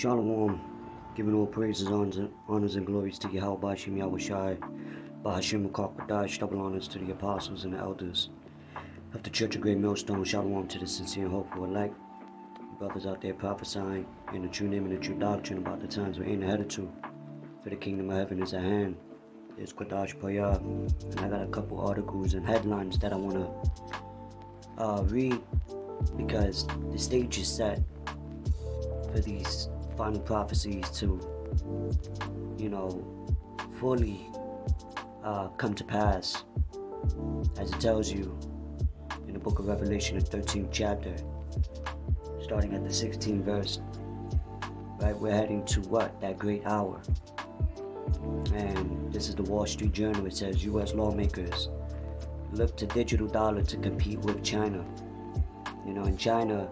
Shalom, giving all praises, honors, and glories to Yahweh Shem Yahushai, Bahashim Makakwadash, double honors to the apostles and the elders of the Church of Great Millstone. Shalom to the sincere and hopeful elect, brothers out there prophesying in the true name and the true doctrine about the times we're in headed to, for the kingdom of heaven is at hand. It's Quadash Payah, and I got a couple articles and headlines that I want to read, because the stage is set for these final prophecies to, fully come to pass, as it tells you in the book of Revelation, the 13th chapter, starting at the 16th verse. Right, we're heading to what? That great hour. And this is the Wall Street Journal. It says U.S. lawmakers look to digital dollar to compete with China. In China,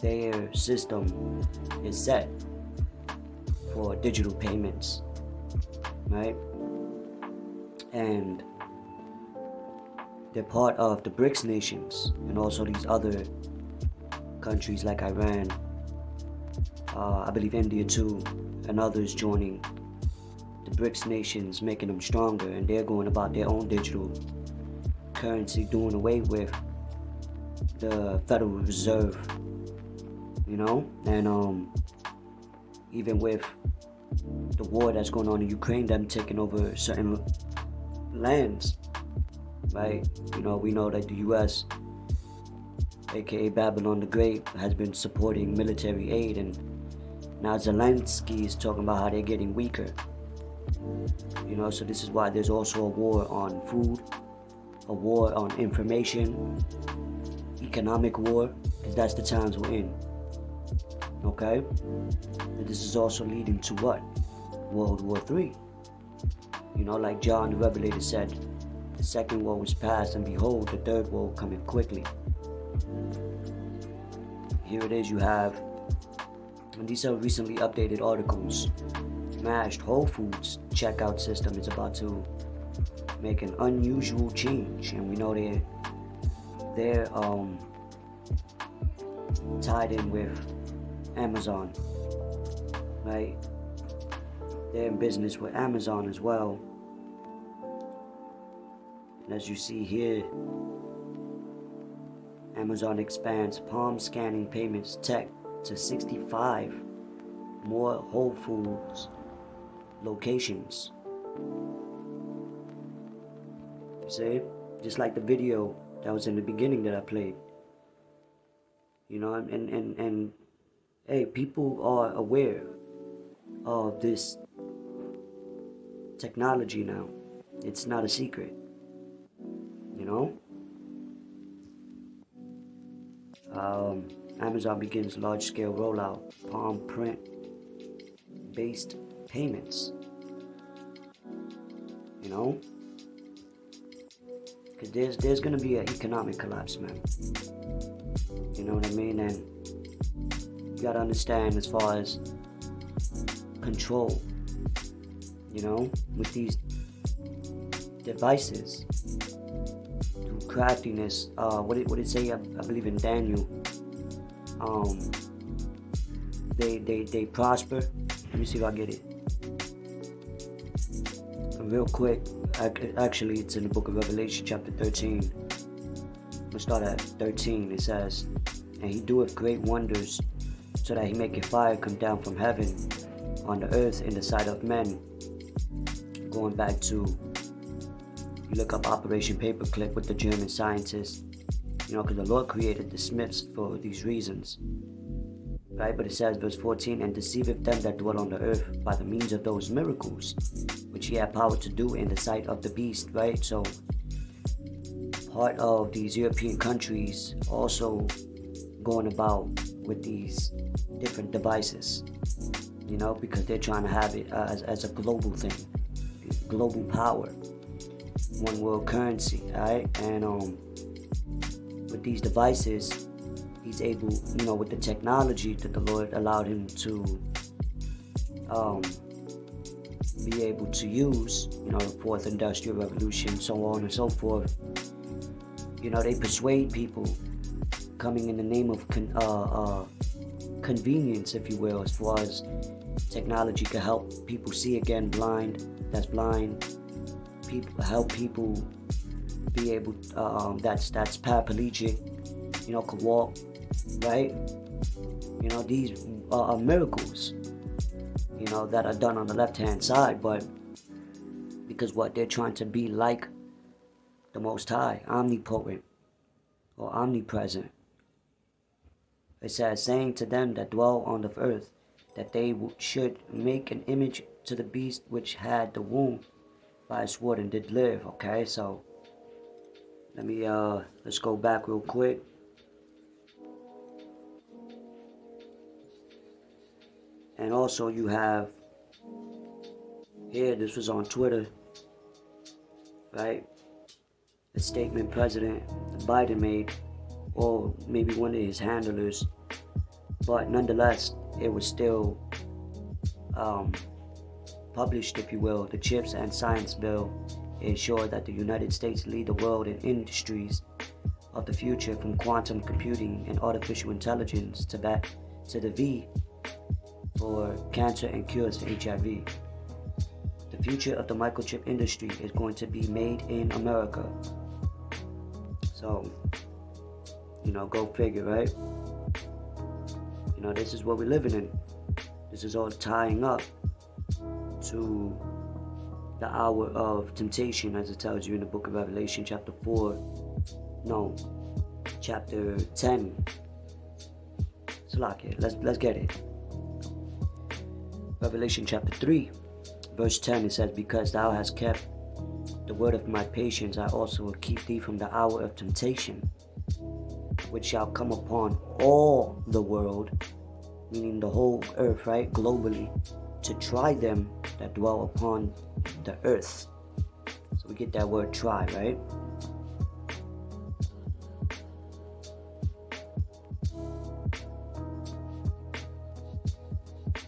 their system is set for digital payments, right? And they're part of the BRICS nations, and also these other countries like Iran, I believe India too, and others joining the BRICS nations, making them stronger, and they're going about their own digital currency, doing away with the Federal Reserve, and even with the war that's going on in Ukraine, them taking over certain lands, right? We know that the U.S., aka Babylon the Great, has been supporting military aid, and now Zelensky is talking about how they're getting weaker. So this is why there's also a war on food, a war on information, economic war, because that's the times we're in. Okay? And this is also leading to what? World War III. Like John the Revelator said, the second war was past, and behold, the third war coming quickly. Here it is, you have, and these are recently updated articles. Smashed Whole Foods checkout system is about to make an unusual change, and we know they're tied in with Amazon, right? They're in business with Amazon as well. And as you see here, Amazon expands palm scanning payments tech to 65 more Whole Foods locations. You see? Just like the video that was in the beginning that I played. And hey, people are aware of this technology now. It's not a secret. Amazon begins large-scale rollout, palm print-based payments. Because there's going to be an economic collapse, man. You know what I mean? And you got to understand, as far as control, with these devices, through craftiness, what did it say? I believe in Daniel. They prosper. Let me see if I get it. Real quick, actually, it's in the book of Revelation, chapter 13. We'll start at 13. It says, "And he doeth great wonders, so that he maketh fire come down from heaven on the earth in the sight of men." Going back to, you look up Operation Paperclip with the German scientists, because the Lord created the Smiths for these reasons, right? But it says, verse 14, "And deceiveth them that dwell on the earth by the means of those miracles, which he had power to do in the sight of the beast," right? So part of these European countries also going about with these different devices, because they're trying to have it as a global thing, global power, one world currency, right? And with these devices, he's able, with the technology that the Lord allowed him to be able to use, the fourth industrial revolution, so on and so forth. They persuade people, coming in the name of convenience, if you will, as far as technology can help people see again, that's blind, help people be able, that's paraplegic, could walk, right? These are miracles, that are done on the left-hand side, but because they're trying to be like the Most High, omnipotent or omnipresent. It says, saying to them that dwell on the earth, that they should make an image to the beast which had the wound by a sword and did live. Okay, so let's go back real quick. And also you have here, this was on Twitter, right? A statement President Biden made, or maybe one of his handlers, but nonetheless, it was still published, if you will. The Chips and Science Bill ensure that the United States lead the world in industries of the future, from quantum computing and artificial intelligence to the V for cancer and cures for HIV. The future of the microchip industry is going to be made in America. So, go figure, right? This is what we're living in. This is all tying up to the hour of temptation, as it tells you in the book of Revelation, chapter 10. Salakia, let's get it. Revelation chapter 3, verse 10, it says, because thou hast kept the word of my patience, I also will keep thee from the hour of temptation, which shall come upon all the world, meaning the whole earth, right, globally, to try them that dwell upon the earth. So we get that word try, right?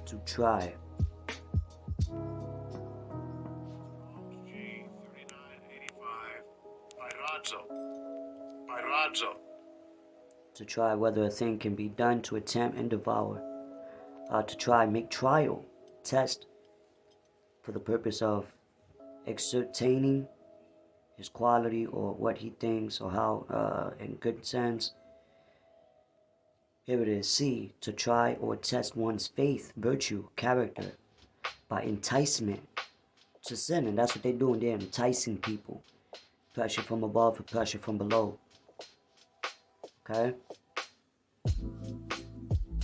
To try. To try whether a thing can be done, to attempt and devour. To try, make trial, test, for the purpose of ascertaining his quality or what he thinks or how, in good sense. Here it is. C, to try or test one's faith, virtue, character, by enticement to sin. And that's what they're doing. They're enticing people. Pressure from above or pressure from below. Okay?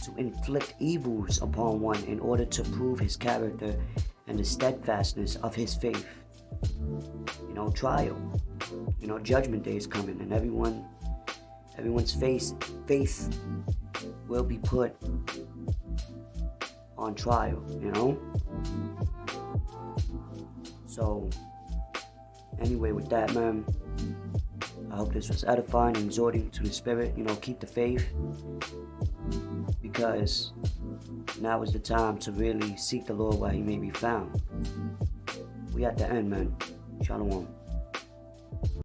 To inflict evils upon one in order to prove his character and the steadfastness of his faith. Trial. Judgment day is coming, and everyone's faith will be put on trial, So, anyway, with that, man, I hope this was edifying and exhorting to the spirit. Keep the faith, because now is the time to really seek the Lord while he may be found. We at the end, man. Shalom.